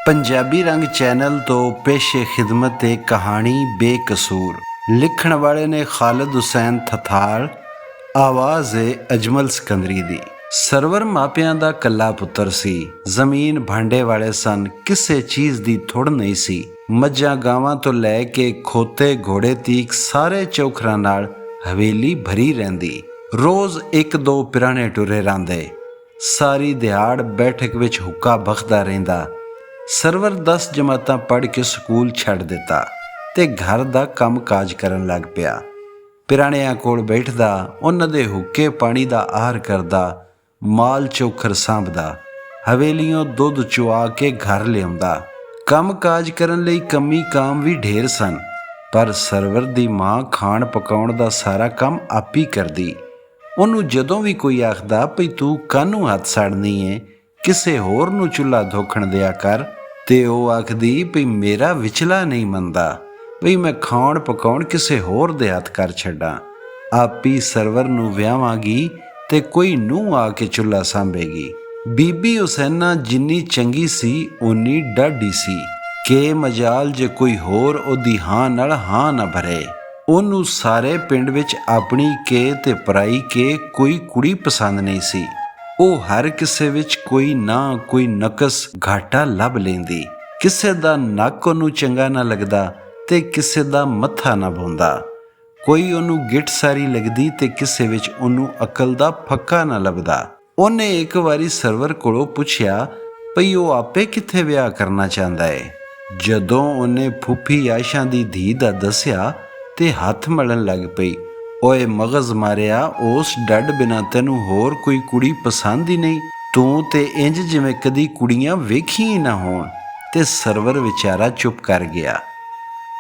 ਪੰਜਾਬੀ ਰੰਗ ਚੈਨਲ ਤੋਂ ਪੇਸ਼ੇ ਖਿਦਮਤ ਤੇ ਕਹਾਣੀ ਬੇਕਸੂਰ। ਲਿਖਣ ਵਾਲੇ ਨੇ ਖਾਲਿਦ ਹੁਸੈਨ ਥਥਾਲ, ਆਵਾਜ਼ ਏ ਅਜਮਲ ਸਿਕੰਦਰੀ ਦੀ। ਸਰਵਰ ਮਾਪਿਆਂ ਦਾ ਕੱਲਾ ਪੁੱਤਰ ਸੀ। ਜ਼ਮੀਨ ਭਾਂਡੇ ਵਾਲੇ ਸਨ, ਕਿਸੇ ਚੀਜ਼ ਦੀ ਥੁੜ ਨਹੀਂ ਸੀ। ਮੱਝਾਂ ਗਾਵਾਂ ਤੋਂ ਲੈ ਕੇ ਖੋਤੇ ਘੋੜੇ ਤੀਕ ਸਾਰੇ ਚੌਖਰਾਂ ਨਾਲ ਹਵੇਲੀ ਭਰੀ ਰਹਿੰਦੀ। ਰੋਜ਼ ਇੱਕ ਦੋ ਪਿਰਾਣੇ ਟੁਰੇ ਰਹਿੰਦੇ। ਸਾਰੀ ਦਿਹਾੜ ਬੈਠਕ ਵਿੱਚ ਹੁੱਕਾ ਬਖਦਾ ਰਹਿੰਦਾ। ਸਰਵਰ 10 ਜਮਾਤਾਂ ਪੜ੍ਹ ਕੇ ਸਕੂਲ ਛੱਡ ਦਿੱਤਾ ਤੇ ਘਰ ਦਾ ਕੰਮ ਕਾਜ ਕਰਨ ਲੱਗ ਪਿਆ। ਪਿਰਾਣਿਆਂ ਕੋਲ ਬੈਠਦਾ, ਉਹਨਾਂ ਦੇ ਹੁੱਕੇ ਪਾਣੀ ਦਾ ਆਹਰ ਕਰਦਾ, ਮਾਲ ਚੌਖਰ ਸਾਂਭਦਾ, ਹਵੇਲੀਓਂ ਦੁੱਧ ਚੁਆ ਕੇ ਘਰ ਲਿਆਉਂਦਾ। ਕੰਮ ਕਾਜ ਕਰਨ ਲਈ ਕੰਮੀ ਕਾਮ ਵੀ ਢੇਰ ਸਨ, ਪਰ ਸਰਵਰ ਦੀ ਮਾਂ ਖਾਣ ਪਕਾਉਣ ਦਾ ਸਾਰਾ ਕੰਮ ਆਪੀ ਕਰਦੀ। ਉਹਨੂੰ ਜਦੋਂ ਵੀ ਕੋਈ ਆਖਦਾ ਭਈ ਤੂੰ ਕਾਹਨੂੰ ਹੱਥ ਸਾੜਨੀ ਏ, ਕਿਸੇ ਹੋਰ ਨੂੰ ਚੁੱਲ੍ਹਾ ਧੋਖਣ ਦਿਆ ਕਰ, ਤੇ ਉਹ ਆਖਦੀ ਭਈ ਮੇਰਾ ਵਿਚਲਾ ਨਹੀਂ ਮੰਨਦਾ ਭਈ ਮੈਂ ਖਾਣ ਪਕਾਉਣ ਕਿਸੇ ਹੋਰ ਦੇ ਹੱਥ ਕਰ ਛੱਡਾਂ। ਆਪੀ ਸਰਵਰ ਨੂੰ ਵਿਆਹਾਂਗੀ ਤੇ ਕੋਈ ਨੂੰਹ ਆ ਕੇ ਚੁੱਲ੍ਹਾ ਸਾਂਭੇਗੀ। ਬੀਬੀ ਹੁਸੈਨਾ ਜਿੰਨੀ ਚੰਗੀ ਸੀ ਓਨੀ ਡਾਢੀ ਸੀ ਕਿ ਮਜਾਲ ਜੇ ਕੋਈ ਹੋਰ ਉਹਦੀ ਹਾਂ ਨਾਲ ਹਾਂ ਨਾ ਭਰੇ। ਉਹਨੂੰ ਸਾਰੇ ਪਿੰਡ ਵਿੱਚ ਆਪਣੀ ਕੇ ਤੇ ਪਰਾਈ ਕੇ ਕੋਈ ਕੁੜੀ ਪਸੰਦ ਨਹੀਂ ਸੀ। ਉਹ ਹਰ ਕਿਸੇ ਵਿੱਚ ਕੋਈ ਨਾ ਕੋਈ ਨਕਸ ਘਾਟਾ ਲੱਭ ਲੈਂਦੀ। ਕਿਸੇ ਦਾ ਨੱਕ ਉਹਨੂੰ ਚੰਗਾ ਨਾ ਲੱਗਦਾ ਤੇ ਕਿਸੇ ਦਾ ਮੱਥਾ ਨਾ ਭਾਉਂਦਾ। ਕੋਈ ਉਹਨੂੰ ਗਿੱਠ ਸਾਰੀ ਲੱਗਦੀ ਤੇ ਕਿਸੇ ਵਿੱਚ ਉਹਨੂੰ ਅਕਲ ਦਾ ਫੱਕਾ ਨਾ ਲੱਭਦਾ। ਉਹਨੇ ਇੱਕ ਵਾਰੀ ਸਰਵਰ ਕੋਲੋਂ ਪੁੱਛਿਆ ਭਈ ਉਹ ਆਪੇ ਕਿੱਥੇ ਵਿਆਹ ਕਰਨਾ ਚਾਹੁੰਦਾ ਏ। ਜਦੋਂ ਉਹਨੇ ਫੁੱਫੀ ਆਇਸ਼ਾ ਦੀ ਧੀ ਦਾ ਦੱਸਿਆ ਤੇ ਹੱਥ ਮਲਣ ਲੱਗ ਪਈ। ਓਏ ਮਗਜ਼ ਮਾਰਿਆ, ਉਸ ਡੱਡ ਬਿਨਾਂ ਤੈਨੂੰ ਹੋਰ ਕੋਈ ਕੁੜੀ ਪਸੰਦ ਹੀ ਨਹੀਂ। ਤੂੰ ਤੇ ਇੰਜ ਜਿਵੇਂ ਕਦੀ ਕੁੜੀਆਂ ਵੇਖੀ ਹੀ ਨਾ ਹੋਣ। ਤੇ ਸਰਵਰ ਵਿਚਾਰਾ ਚੁੱਪ ਕਰ ਗਿਆ।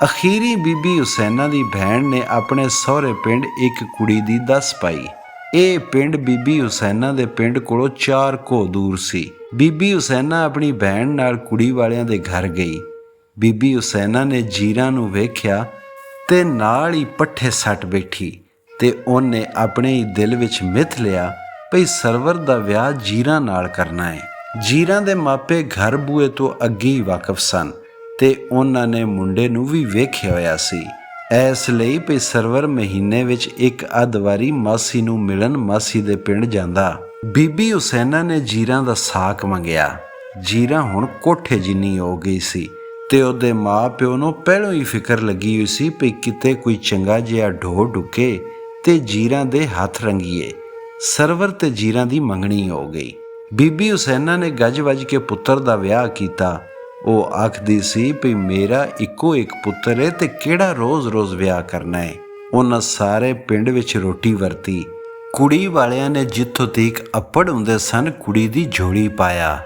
ਅਖੀਰੀ ਬੀਬੀ ਹੁਸੈਨਾ ਦੀ ਭੈਣ ਨੇ ਆਪਣੇ ਸਹੁਰੇ ਪਿੰਡ ਇੱਕ ਕੁੜੀ ਦੀ ਦੱਸ ਪਾਈ। ਇਹ ਪਿੰਡ ਬੀਬੀ ਹੁਸੈਨਾ ਦੇ ਪਿੰਡ ਕੋਲੋਂ 4 ਕੋਹ ਦੂਰ ਸੀ। ਬੀਬੀ ਹੁਸੈਨਾ ਆਪਣੀ ਭੈਣ ਨਾਲ ਕੁੜੀ ਵਾਲਿਆਂ ਦੇ ਘਰ ਗਈ। ਬੀਬੀ ਹੁਸੈਨਾ ਨੇ ਜੀਰਾਂ ਨੂੰ ਵੇਖਿਆ ਤੇ ਨਾਲ ਹੀ ਪੱਠੇ ਸੱਟ ਬੈਠੀ ਤੇ ਉਹਨੇ ਆਪਣੇ ਹੀ ਦਿਲ ਵਿੱਚ ਮਿੱਥ ਲਿਆ ਭਈ ਸਰਵਰ ਦਾ ਵਿਆਹ ਜੀਰਾਂ ਨਾਲ ਕਰਨਾ ਹੈ। ਜੀਰਾਂ ਦੇ ਮਾਪੇ ਘਰ ਬੂਏ ਤੋਂ ਅੱਗੇ ਹੀ ਵਾਕਫ ਸਨ ਤੇ ਉਹਨਾਂ ਨੇ ਮੁੰਡੇ ਨੂੰ ਵੀ ਵੇਖਿਆ ਹੋਇਆ ਸੀ। ਇਸ ਲਈ ਭਈ ਸਰਵਰ ਮਹੀਨੇ ਵਿੱਚ ਇੱਕ ਅੱਧ ਵਾਰੀ ਮਾਸੀ ਨੂੰ ਮਿਲਣ ਮਾਸੀ ਦੇ ਪਿੰਡ ਜਾਂਦਾ। ਬੀਬੀ ਹੁਸੈਨਾ ਨੇ ਜੀਰਾਂ ਦਾ ਸਾਕ ਮੰਗਿਆ। ਜੀਰਾਂ ਹੁਣ ਕੋਠੇ ਜਿੰਨੀ ਹੋ ਗਈ ਸੀ ਤੇ ਉਹਦੇ ਮਾਂ ਪਿਓ ਨੂੰ ਪਹਿਲੋਂ ਹੀ ਫਿਕਰ ਲੱਗੀ ਹੋਈ ਸੀ ਭਈ ਕਿਤੇ ਕੋਈ ਚੰਗਾ ਜਿਹਾ ਢੋ ਢੁੱਕੇ ਤੇ ਜੀਰਾਂ ਦੇ ਹੱਥ ਰੰਗੀਏ। ਸਰਵਰ ਤੇ ਜੀਰਾਂ ਦੀ ਮੰਗਣੀ ਹੋ ਗਈ। ਬੀਬੀ ਹੁਸੈਨਾ ਨੇ ਗੱਜ ਵੱਜ ਕੇ ਪੁੱਤਰ ਦਾ ਵਿਆਹ ਕੀਤਾ। ਉਹ ਆਖਦੀ ਸੀ ਭਈ ਮੇਰਾ ਇੱਕੋ ਇੱਕ ਪੁੱਤਰ ਹੈ ਤੇ ਕਿਹੜਾ ਰੋਜ਼-ਰੋਜ਼ ਵਿਆਹ ਕਰਨਾ ਹੈ। ਉਹਨਾਂ ਸਾਰੇ ਪਿੰਡ ਵਿੱਚ ਰੋਟੀ ਵਰਤੀ। ਕੁੜੀ ਵਾਲਿਆਂ ਨੇ ਜਿੱਥੋਂ ਤੀਕ ਅੱਪੜ ਹੁੰਦੇ ਸਨ ਕੁੜੀ ਦੀ ਝੋਲੀ ਪਾਇਆ।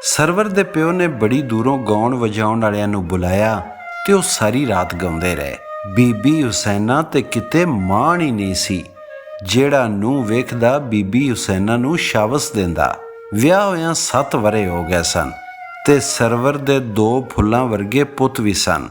ਸਰਵਰ ਦੇ ਪਿਓ ਨੇ ਬੜੀ ਦੂਰੋਂ ਗਾਉਣ ਵਜਾਉਣ ਵਾਲਿਆਂ ਨੂੰ ਬੁਲਾਇਆ ਤੇ ਉਹ ਸਾਰੀ ਰਾਤ ਗਾਉਂਦੇ ਰਹੇ। ਬੀਬੀ ਹੁਸੈਨਾ ਤੇ ਕਿਤੇ ਮਾਣ ਹੀ ਨਹੀਂ ਸੀ। ਜਿਹੜਾ ਨੂੰ ਵੇਖਦਾ ਬੀਬੀ ਹੁਸੈਨਾ ਨੂੰ ਸ਼ਾਬਸ ਦਿੰਦਾ। ਵਿਆਹ ਹੋਇਆਂ 7 ਵਰ੍ਹੇ ਹੋ ਗਏ ਸਨ ਤੇ ਸਰਵਰ ਦੇ 2 ਫੁੱਲਾਂ ਵਰਗੇ ਪੁੱਤ ਵੀ ਸਨ,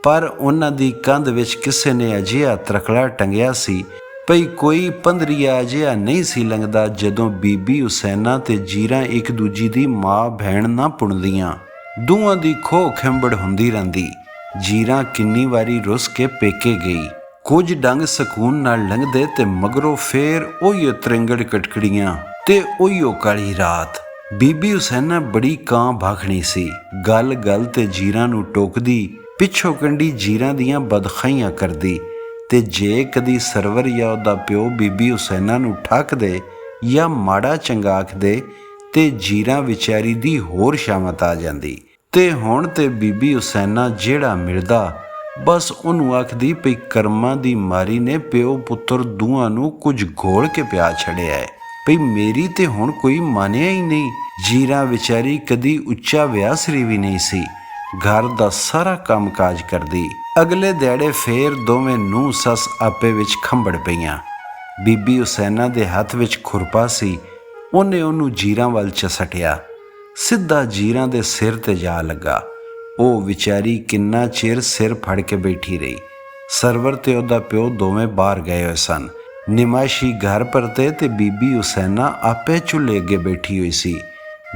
ਪਰ ਉਹਨਾਂ ਦੀ ਕੰਧ ਵਿੱਚ ਕਿਸੇ ਨੇ ਅਜਿਹਾ ਤਰਕਲਾ ਟੰਗਿਆ ਸੀ ਭਈ ਕੋਈ ਪੰਧਰੀਆ ਅਜਿਹਾ ਨਹੀਂ ਸੀ ਲੰਘਦਾ ਜਦੋਂ ਬੀਬੀ ਹੁਸੈਨਾ ਤੇ ਜੀਰਾਂ ਇੱਕ ਦੂਜੀ ਦੀ ਮਾਂ ਭੈਣ ਨਾ ਪੁਣਦੀਆਂ। ਦੋਵਾਂ ਦੀ ਖੋਹ ਖਿੰਬੜ ਹੁੰਦੀ ਰਹਿੰਦੀ। ਜੀਰਾਂ ਕਿੰਨੀ ਵਾਰੀ ਰੁੱਸ ਕੇ ਪੇਕੇ ਗਈ। ਕੁਝ ਡੰਗ ਸਕੂਨ ਨਾਲ ਲੰਘਦੇ ਤੇ ਮਗਰੋਂ ਫੇਰ ਉਹੀਓ ਤਰਿੰਗੜ ਕਟਕੜੀਆਂ ਤੇ ਉਹੀਓ ਕਾਲੀ ਰਾਤ। ਬੀਬੀ ਹੁਸੈਨਾ ਬੜੀ ਕਾਂ ਭਾਖਣੀ ਸੀ। ਗੱਲ ਗੱਲ ਤੇ ਜੀਰਾਂ ਨੂੰ ਟੋਕਦੀ, ਪਿੱਛੋਂ ਕੰਢੀ ਜੀਰਾਂ ਦੀਆਂ ਬਦਖਾਈਆਂ ਕਰਦੀ ਤੇ ਜੇ ਕਦੀ ਸਰਵਰ ਜਾਂ ਉਹਦਾ ਪਿਓ ਬੀਬੀ ਹੁਸੈਨਾ ਨੂੰ ਠੱਕਦੇ ਜਾਂ ਮਾੜਾ ਚੰਗਾ ਆਖਦੇ ਤੇ ਜੀਰਾਂ ਵਿਚਾਰੀ ਦੀ ਹੋਰ ਸ਼ਾਮਤ ਆ ਜਾਂਦੀ। ਤੇ ਹੁਣ ਤੇ ਬੀਬੀ ਹੁਸੈਨਾ ਜਿਹੜਾ ਮਿਲਦਾ ਬਸ ਉਹਨੂੰ ਆਖਦੀ ਪਈ ਕਰਮਾਂ ਦੀ ਮਾਰੀ ਨੇ ਪਿਓ ਪੁੱਤਰ ਦੋਵਾਂ ਨੂੰ ਕੁਝ ਘੋਲ ਕੇ ਪਿਆ ਛੜਿਆ ਹੈ ਭਈ ਮੇਰੀ ਤੇ ਹੁਣ ਕੋਈ ਮਾਨਿਆ ਹੀ ਨਹੀਂ। ਜੀਰਾਂ ਵਿਚਾਰੀ ਕਦੀ ਉੱਚਾ ਵਿਆਸਰੀ ਵੀ ਨਹੀਂ ਸੀ। ਘਰ ਦਾ ਸਾਰਾ ਕੰਮ ਕਾਜ ਕਰਦੀ। ਅਗਲੇ ਦਿਹਾੜੇ ਫੇਰ ਦੋਵੇਂ ਨੂੰਹ ਸੱਸ ਆਪੇ ਵਿੱਚ ਖੰਬੜ ਪਈਆਂ। ਬੀਬੀ ਹੁਸੈਨਾ ਦੇ ਹੱਥ ਵਿੱਚ ਖੁਰਪਾ ਸੀ। ਉਹਨੇ ਉਹਨੂੰ ਜੀਰਾਂ ਵੱਲ ਚਸਟਿਆ, ਸਿੱਧਾ ਜੀਰਾਂ ਦੇ ਸਿਰ ਤੇ ਜਾ ਲੱਗਾ। ਉਹ ਵਿਚਾਰੀ ਕਿੰਨਾ ਚਿਰ ਸਿਰ ਫੜ ਕੇ ਬੈਠੀ ਰਹੀ। ਸਰਵਰ ਤੇ ਉਹਦਾ ਪਿਓ ਦੋਵੇਂ ਬਾਹਰ ਗਏ ਹੋਏ ਸਨ। ਨਿਮਾਸ਼ੀ ਘਰ ਪਰਤੇ ਤੇ ਬੀਬੀ ਹੁਸੈਨਾ ਆਪੇ ਚੁੱਲ੍ਹੇ ਅੱਗੇ ਬੈਠੀ ਹੋਈ ਸੀ।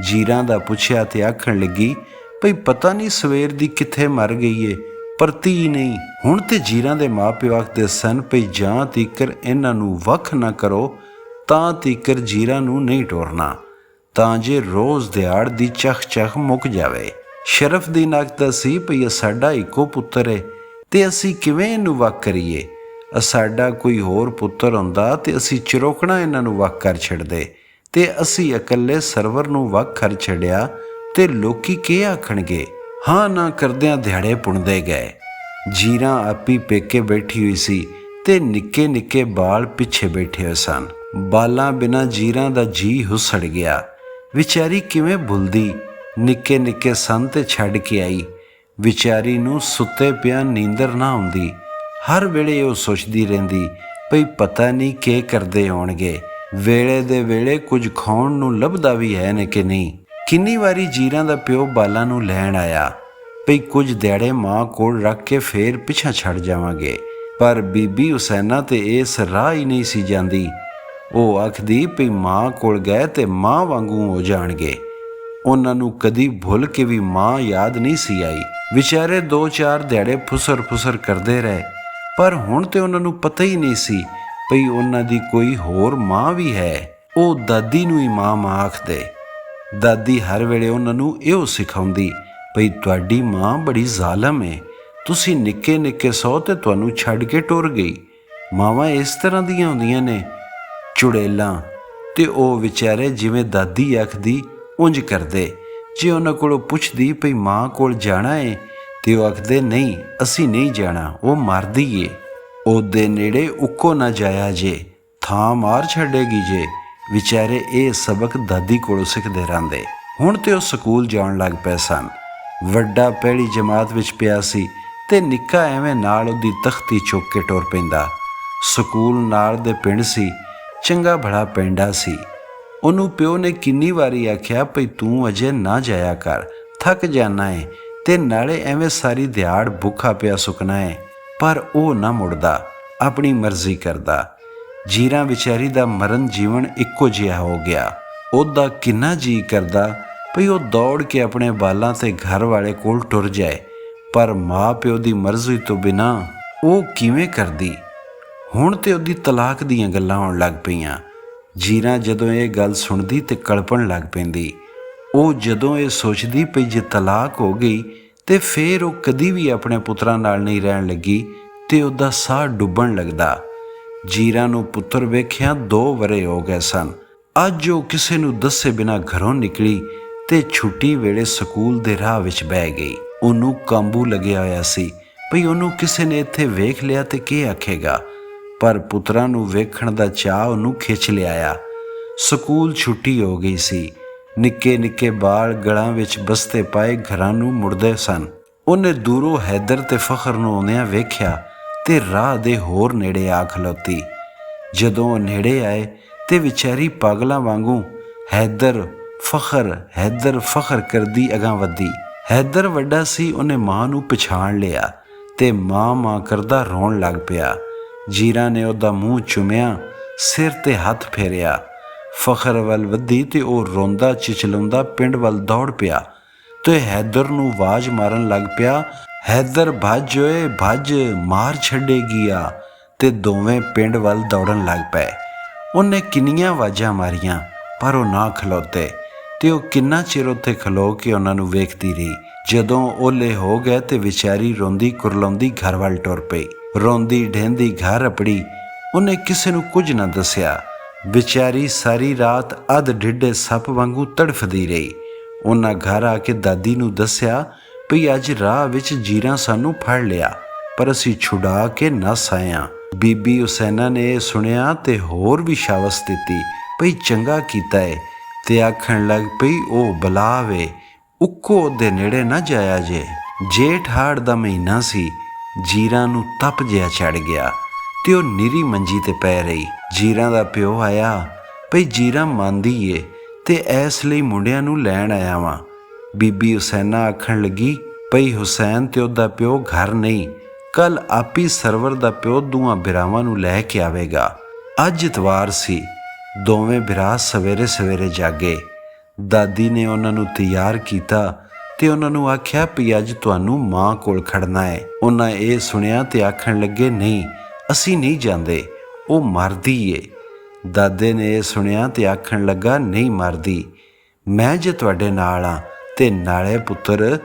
ਜੀਰਾਂ ਦਾ ਪੁੱਛਿਆ ਤੇ ਆਖਣ ਲੱਗੀ ਭਈ ਪਤਾ ਨਹੀਂ ਸਵੇਰ ਦੀ ਕਿੱਥੇ ਮਰ ਗਈ ਏ, ਪਰਤੀ ਹੀ ਨਹੀਂ। ਹੁਣ ਤੇ ਜੀਰਾਂ ਦੇ ਮਾਂ-ਪਿਓ ਆਖਦੇ ਸਨ ਭਈ ਜਾਂ ਤੀਕਰ ਇਹਨਾਂ ਨੂੰ ਵੱਖ ਨਾ ਕਰੋ ਤਾਂ ਤੀਕਰ ਜੀਰਾਂ ਨੂੰ ਨਹੀਂ ਟੋਰਨਾ, ਤਾਂ ਜੇ ਰੋਜ਼ ਦਿਹਾੜ ਦੀ ਚਖ ਮੁੱਕ ਜਾਵੇ। ਸ਼ਰਫਦੀਨ ਆਖਦਾ ਸੀ ਭਈ ਸਾਡਾ ਇੱਕੋ ਪੁੱਤਰ ਏ ਤੇ ਅਸੀਂ ਕਿਵੇਂ ਇਹਨੂੰ ਵੱਖ ਕਰੀਏ। ਸਾਡਾ ਕੋਈ ਹੋਰ ਪੁੱਤਰ ਹੁੰਦਾ ਤੇ ਅਸੀਂ ਚਿਰੋਕਣਾ ਇਹਨਾਂ ਨੂੰ ਵੱਖ ਕਰ ਛੱਡਦੇ, ਤੇ ਅਸੀਂ ਇਕੱਲੇ ਸਰਵਰ ਨੂੰ ਵੱਖ ਕਰ ਛੱਡਿਆ ਤੇ ਲੋਕੀ ਕੀ ਆਖਣਗੇ। ਹਾਂ ਨਾ ਕਰਦਿਆਂ ਦਿਹਾੜੇ ਪੁੰਦੇ ਗਏ। ਜੀਰਾਂ ਆਪੀ ਪੇਕੇ ਬੈਠੀ ਹੋਈ ਸੀ ਤੇ ਨਿੱਕੇ ਨਿੱਕੇ ਬਾਲ ਪਿੱਛੇ ਬੈਠੇ ਹੋਏ ਸਨ। ਬਾਲਾਂ ਬਿਨਾਂ ਜੀਰਾਂ ਦਾ ਜੀ ਹੁਸੜ ਗਿਆ। ਵਿਚਾਰੀ ਕਿਵੇਂ ਭੁੱਲਦੀ, ਨਿੱਕੇ ਨਿੱਕੇ ਸਨ ਤੇ ਛੱਡ ਕੇ ਆਈ। ਵਿਚਾਰੀ ਨੂੰ ਸੁੱਤੇ ਪਿਆ ਨੀਂਦਰ ਨਾ ਆਉਂਦੀ। ਹਰ ਵੇਲੇ ਉਹ ਸੋਚਦੀ ਰਹਿੰਦੀ ਭਈ ਪਤਾ ਨਹੀਂ ਕੀ ਕਰਦੇ ਹੋਣਗੇ। ਵੇਲੇ ਦੇ ਵੇਲੇ ਕੁਝ ਖਾਣ ਨੂੰ ਲੱਭਦਾ ਵੀ ਹੈ ਨੇ ਕਿ ਨਹੀਂ। ਕਿੰਨੀ ਵਾਰੀ ਜੀਰਾਂ ਦਾ ਪਿਓ ਬਾਲਾਂ ਨੂੰ ਲੈਣ ਆਇਆ ਭਈ ਕੁਝ ਦਿਹਾੜੇ ਮਾਂ ਕੋਲ ਰੱਖ ਕੇ ਫੇਰ ਪਿੱਛਾ ਛੱਡ ਜਾਵਾਂਗੇ, ਪਰ ਬੀਬੀ ਹੁਸੈਨਾ ਤੇ ਇਸ ਰਾਹ ਹੀ ਨਹੀਂ ਸੀ ਜਾਂਦੀ। ਉਹ ਆਖਦੀ ਭਈ ਮਾਂ ਕੋਲ ਗਏ ਤੇ ਮਾਂ ਵਾਂਗੂ ਹੋ ਜਾਣਗੇ। ਉਹਨਾਂ ਨੂੰ ਕਦੀ ਭੁੱਲ ਕੇ ਵੀ ਮਾਂ ਯਾਦ ਨਹੀਂ ਸੀ ਆਈ। ਵਿਚਾਰੇ 2-4 ਦਿਹਾੜੇ ਫੁਸਰ ਕਰਦੇ ਰਹੇ, ਪਰ ਹੁਣ ਤੇ ਉਹਨਾਂ ਨੂੰ ਪਤਾ ਹੀ ਨਹੀਂ ਸੀ ਭਈ ਉਹਨਾਂ ਦੀ ਕੋਈ ਹੋਰ ਮਾਂ ਵੀ ਹੈ। ਉਹ ਦਾਦੀ ਨੂੰ ਹੀ ਮਾਂ ਆਖਦੇ। ਦਾਦੀ ਹਰ ਵੇਲੇ ਉਹਨਾਂ ਨੂੰ ਇਹੋ ਸਿਖਾਉਂਦੀ ਭਈ ਤੁਹਾਡੀ ਮਾਂ ਬੜੀ ਜ਼ਾਲਮ ਏ, ਤੁਸੀਂ ਨਿੱਕੇ ਨਿੱਕੇ ਸੌ ਤੇ ਤੁਹਾਨੂੰ ਛੱਡ ਕੇ ਟੁਰ ਗਈ। ਮਾਵਾਂ ਇਸ ਤਰ੍ਹਾਂ ਦੀਆਂ ਹੁੰਦੀਆਂ ਨੇ, ਚੁੜੇਲਾਂ। ਤੇ ਉਹ ਵਿਚਾਰੇ ਜਿਵੇਂ ਦਾਦੀ ਆਖਦੀ ਉਂਝ ਕਰਦੇ। ਜੇ ਉਹਨਾਂ ਕੋਲੋਂ ਪੁੱਛਦੀ ਭਈ ਮਾਂ ਕੋਲ ਜਾਣਾ ਏ ਤੇ ਉਹ ਆਖਦੇ ਨਹੀਂ, ਅਸੀਂ ਨਹੀਂ ਜਾਣਾ, ਉਹ ਮਰਦੀ ਏ। ਉਹਦੇ ਨੇੜੇ ਉੱਕੋ ਨਾ ਜਾਇਆ ਜੇ, ਥਾਂ ਮਾਰ ਛੱਡੇਗੀ ਜੇ। ਵਿਚਾਰੇ ਇਹ ਸਬਕ ਦਾਦੀ ਕੋਲੋਂ ਸਿੱਖਦੇ ਰਹਿੰਦੇ। ਹੁਣ ਤੇ ਉਹ ਸਕੂਲ ਜਾਣ ਲੱਗ ਪਏ ਸਨ। ਵੱਡਾ ਪਹਿਲੀ ਜਮਾਤ ਵਿੱਚ ਪਿਆ ਸੀ ਤੇ ਨਿੱਕਾ ਐਵੇਂ ਨਾਲ ਉਹਦੀ ਤਖਤੀ ਚੁੱਕ ਕੇ ਟੁਰ ਪੈਂਦਾ। ਸਕੂਲ ਨਾਲ ਦੇ ਪਿੰਡ ਸੀ, ਚੰਗਾ ਭਲਾ ਪਿੰਡਾ ਸੀ। ਉਹਨੂੰ ਪਿਓ ਨੇ ਕਿੰਨੀ ਵਾਰੀ ਆਖਿਆ ਭਈ ਤੂੰ ਅਜੇ ਨਾ ਜਾਇਆ ਕਰ, ਥੱਕ ਜਾਣਾ ਏ ਤੇ ਨਾਲੇ ਐਵੇਂ ਸਾਰੀ ਦਿਹਾੜ ਭੁੱਖਾ ਪਿਆ ਸੁੱਕਣਾ ਏ। ਪਰ ਉਹ ਨਾ ਮੁੜਦਾ, ਆਪਣੀ ਮਰਜ਼ੀ ਕਰਦਾ। ਜੀਰਾਂ ਵਿਚਾਰੀ ਦਾ ਮਰਨ ਜੀਵਨ ਇੱਕੋ ਜਿਹਾ ਹੋ ਗਿਆ। ਉਹਦਾ ਕਿੰਨਾ ਜੀ ਕਰਦਾ ਭਈ ਉਹ ਦੌੜ ਕੇ ਆਪਣੇ ਬਾਲਾਂ ਤੇ ਘਰ ਵਾਲੇ ਕੋਲ ਟੁਰ ਜਾਏ, ਪਰ ਮਾਂ ਪਿਓ ਦੀ ਮਰਜ਼ੀ ਤੋਂ ਬਿਨਾਂ ਉਹ ਕਿਵੇਂ ਕਰਦੀ। ਹੁਣ ਤੇ ਉਹਦੀ ਤਲਾਕ ਦੀਆਂ ਗੱਲਾਂ ਆਉਣ ਲੱਗ ਪਈਆਂ। ਜੀਰਾਂ ਜਦੋਂ ਇਹ ਗੱਲ ਸੁਣਦੀ ਤੇ ਕਲਪਣ ਲੱਗ ਪੈਂਦੀ। ਉਹ ਜਦੋਂ ਇਹ ਸੋਚਦੀ ਪਈ ਜੇ ਤਲਾਕ ਹੋ ਗਈ ਤੇ ਫੇਰ ਉਹ ਕਦੀ ਵੀ ਆਪਣੇ ਪੁੱਤਰਾਂ ਨਾਲ ਨਹੀਂ ਰਹਿਣ ਲੱਗੀ ਤੇ ਉਹਦਾ ਸਾਹ ਡੁੱਬਣ ਲੱਗਦਾ। ਜੀਰਾਂ ਨੂੰ ਪੁੱਤਰ ਵੇਖਿਆ 2 ਵਰ੍ਹੇ ਹੋ ਗਏ ਸਨ। ਅੱਜ ਉਹ ਕਿਸੇ ਨੂੰ ਦੱਸੇ ਬਿਨਾਂ ਘਰੋਂ ਨਿਕਲੀ ਤੇ ਛੁੱਟੀ ਵੇਲੇ ਸਕੂਲ ਦੇ ਰਾਹ ਵਿੱਚ ਬਹਿ ਗਈ। ਉਹਨੂੰ ਕਾਂਬੂ ਲੱਗਿਆ ਹੋਇਆ ਸੀ ਭਈ ਉਹਨੂੰ ਕਿਸੇ ਨੇ ਇੱਥੇ ਵੇਖ ਲਿਆ ਤੇ ਕੀ ਆਖੇਗਾ, ਪਰ ਪੁੱਤਰਾਂ ਨੂੰ ਵੇਖਣ ਦਾ ਚਾਅ ਉਹਨੂੰ ਖਿੱਚ ਲਿਆਇਆ। ਸਕੂਲ ਛੁੱਟੀ ਹੋ ਗਈ ਸੀ। ਨਿੱਕੇ ਨਿੱਕੇ ਬਾਲ ਗਲਾਂ ਵਿੱਚ ਬਸਤੇ ਪਾਏ ਘਰਾਂ ਨੂੰ ਮੁੜਦੇ ਸਨ। ਉਹਨੇ ਦੂਰੋਂ ਹੈਦਰ ਤੇ ਫਖਰ ਨੂੰ ਆਉਂਦਿਆਂ ਵੇਖਿਆ ਤੇ ਰਾਹ ਦੇ ਹੋਰ ਨੇੜੇ ਆ ਖਲੋਤੀ। ਜਦੋਂ ਉਹ ਨੇੜੇ ਆਏ ਤੇ ਵਿਚਾਰੀ ਪਾਗਲਾਂ ਵਾਂਗੂ ਹੈਦਰ ਫਖਰ ਕਰਦੀ ਅਗਾਂਹ ਵਧੀ। ਹੈਦਰ ਵੱਡਾ ਸੀ, ਉਹਨੇ ਮਾਂ ਨੂੰ ਪਛਾਣ ਲਿਆ ਤੇ ਮਾਂ ਕਰਦਾ ਰੋਣ ਲੱਗ ਪਿਆ। ਜੀਰਾਂ ਨੇ ਉਹਦਾ ਮੂੰਹ ਚੁੰਮਿਆ, ਸਿਰ ਤੇ ਹੱਥ ਫੇਰਿਆ। ਫਖਰ ਵੱਲ ਵਧੀ ਤੇ ਉਹ ਰੋਂਦਾ ਚਿਚਲਾਉਂਦਾ ਪਿੰਡ ਵੱਲ ਦੌੜ ਪਿਆ ਤੇ ਹੈਦਰ ਨੂੰ ਆਵਾਜ਼ ਮਾਰਨ ਲੱਗ ਪਿਆ, ਹੈਦਰ ਭੱਜ ਓਏ ਭੱਜ, ਮਾਰ ਛੱਡੇਗੀ ਆ। ਤੇ ਦੋਵੇਂ ਪਿੰਡ ਵੱਲ ਦੌੜਨ ਲੱਗ ਪਏ। ਉਹਨੇ ਕਿੰਨੀਆਂ ਆਵਾਜ਼ਾਂ ਮਾਰੀਆਂ ਪਰ ਉਹ ਨਾ ਖਲੋਤੇ ਤੇ ਉਹ ਕਿੰਨਾ ਚਿਰ ਉੱਥੇ ਖਲੋ ਕੇ ਉਹਨਾਂ ਨੂੰ ਵੇਖਦੀ ਰਹੀ। ਜਦੋਂ ਓਲੇ ਹੋ ਗਏ ਤੇ ਵਿਚਾਰੀ ਰੋਂਦੀ ਕੁਰਲਾਉਂਦੀ ਘਰ ਵੱਲ ਟੁਰ ਪਈ। ਰੋਂਦੀ ਢਹਿੰਦੀ ਘਰ ਅਪੜੀ। ਉਹਨੇ ਕਿਸੇ ਨੂੰ ਕੁਝ ਨਾ ਦੱਸਿਆ। ਵਿਚਾਰੀ ਸਾਰੀ ਰਾਤ ਅੱਧ ਢਿੱਡੇ ਸੱਪ ਵਾਂਗੂ ਤੜਫਦੀ ਰਹੀ। ਉਹਨਾਂ ਘਰ ਆ ਕੇ ਦਾਦੀ ਨੂੰ ਦੱਸਿਆ ਭਈ ਅੱਜ ਰਾਹ ਵਿੱਚ ਜੀਰਾਂ ਸਾਨੂੰ ਫੜ ਲਿਆ, ਪਰ ਅਸੀਂ ਛੁਡਾ ਕੇ ਨੱਸ ਆਏ ਹਾਂ। ਬੀਬੀ ਹੁਸੈਨਾ ਨੇ ਇਹ ਸੁਣਿਆ ਤੇ ਹੋਰ ਵੀ ਸ਼ਾਬਾਸ਼ ਦਿੱਤੀ ਭਈ ਚੰਗਾ ਕੀਤਾ ਏ, ਤੇ ਆਖਣ ਲੱਗ ਪਈ ਉਹ ਬਲਾ ਵੇ, ਉੱਕੋ ਉਹਦੇ ਨੇੜੇ ਨਾ ਜਾਇਆ ਜੇ। ਜੇਠ ਹਾੜ ਦਾ ਮਹੀਨਾ ਸੀ। ਜੀਰਾਂ ਨੂੰ ਤਪ ਜਿਹਾ ਚੜ ਗਿਆ ਤੇ ਉਹ ਨਿਰੀ ਮੰਜੀ ਤੇ ਪੈ ਰਹੀ। ਜੀਰਾਂ ਦਾ ਪਿਓ ਆਇਆ ਭਈ ਜੀਰਾਂ ਮੰਨਦੀ ਏ ਤੇ ਇਸ ਲਈ ਮੁੰਡਿਆਂ ਨੂੰ ਲੈਣ ਆਇਆ ਵਾਂ। ਬੀਬੀ ਹੁਸੈਨਾ ਆਖਣ ਲੱਗੀ ਭਈ ਹੁਸੈਨ ਤੇ ਉਹਦਾ ਪਿਓ ਘਰ ਨਹੀਂ, ਕੱਲ ਆਪੀ ਸਰਵਰ ਦਾ ਪਿਓ ਦੋਵਾਂ ਬਿਰਾਵਾਂ ਨੂੰ ਲੈ ਕੇ ਆਵੇਗਾ। ਅੱਜ ਇਤਵਾਰ ਸੀ। ਦੋਵੇਂ ਬਿਰਾ ਸਵੇਰੇ ਜਾਗੇ। ਦਾਦੀ ਨੇ ਉਹਨਾਂ ਨੂੰ ਤਿਆਰ ਕੀਤਾ ਤੇ ਉਹਨਾਂ ਨੂੰ ਆਖਿਆ ਵੀ ਅੱਜ ਤੁਹਾਨੂੰ ਮਾਂ ਕੋਲ ਖੜਨਾ ਹੈ। ਉਹਨਾਂ ਇਹ ਸੁਣਿਆ ਤੇ ਆਖਣ ਲੱਗੇ, ਨਹੀਂ ਅਸੀਂ ਨਹੀਂ ਜਾਂਦੇ, ਉਹ ਮਰਦੀ ਏ। ਦਾਦੇ ਨੇ ਇਹ ਸੁਣਿਆ ਤੇ ਆਖਣ ਲੱਗਾ, ਨਹੀਂ ਮਰਦੀ, ਮੈਂ ਜੇ ਤੁਹਾਡੇ ਨਾਲ ਆ ਤੇ ਨਾਲੇ ਪੁੱਤਰ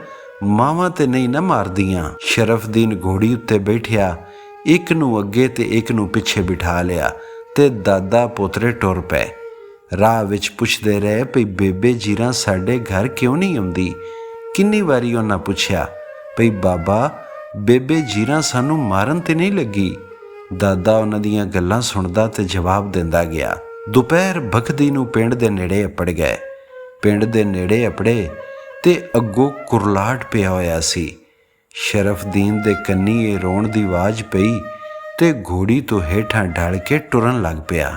ਮਾਵਾਂ ਤੇ ਨਹੀਂ ਨਾ ਮਾਰਦੀਆਂ। ਸ਼ਰਫਦੀਨ ਘੋੜੀ ਉੱਤੇ ਬੈਠਿਆ, ਇੱਕ ਨੂੰ ਅੱਗੇ ਤੇ ਇੱਕ ਨੂੰ ਪਿੱਛੇ ਬਿਠਾ ਲਿਆ ਤੇ ਦਾਦਾ ਪੋਤਰੇ ਟੁਰ ਪਏ। ਰਾਹ ਵਿੱਚ ਪੁੱਛਦੇ ਰਹੇ ਭਈ ਬੇਬੇ ਜੀਰਾਂ ਸਾਡੇ ਘਰ ਕਿਉਂ ਨਹੀਂ ਆਉਂਦੀ। ਕਿੰਨੀ ਵਾਰੀ ਉਹਨਾਂ ਪੁੱਛਿਆ ਭਈ ਬਾਬਾ ਬੇਬੇ ਜੀਰਾਂ ਸਾਨੂੰ ਮਾਰਨ ਤੇ ਨਹੀਂ ਲੱਗੀ। ਦਾਦਾ ਉਹਨਾਂ ਦੀਆਂ ਗੱਲਾਂ ਸੁਣਦਾ ਤੇ ਜਵਾਬ ਦਿੰਦਾ ਗਿਆ। ਦੁਪਹਿਰ ਬਖਦੀ ਨੂੰ ਪਿੰਡ ਦੇ ਨੇੜੇ ਅੱਪੜ ਗਏ। ਪਿੰਡ ਦੇ ਨੇੜੇ ਅੱਪੜੇ ਤੇ ਅੱਗੋਂ ਕੁਰਲਾਟ ਪਿਆ ਹੋਇਆ ਸੀ। ਸ਼ਰਫਦੀਨ ਦੇ ਕੰਨੀ ਇਹ ਰੋਣ ਦੀ ਆਵਾਜ਼ ਪਈ ਤੇ ਘੋੜੀ ਤੋਂ ਹੇਠਾਂ ਢਲ ਕੇ ਟੁਰਨ ਲੱਗ ਪਿਆ।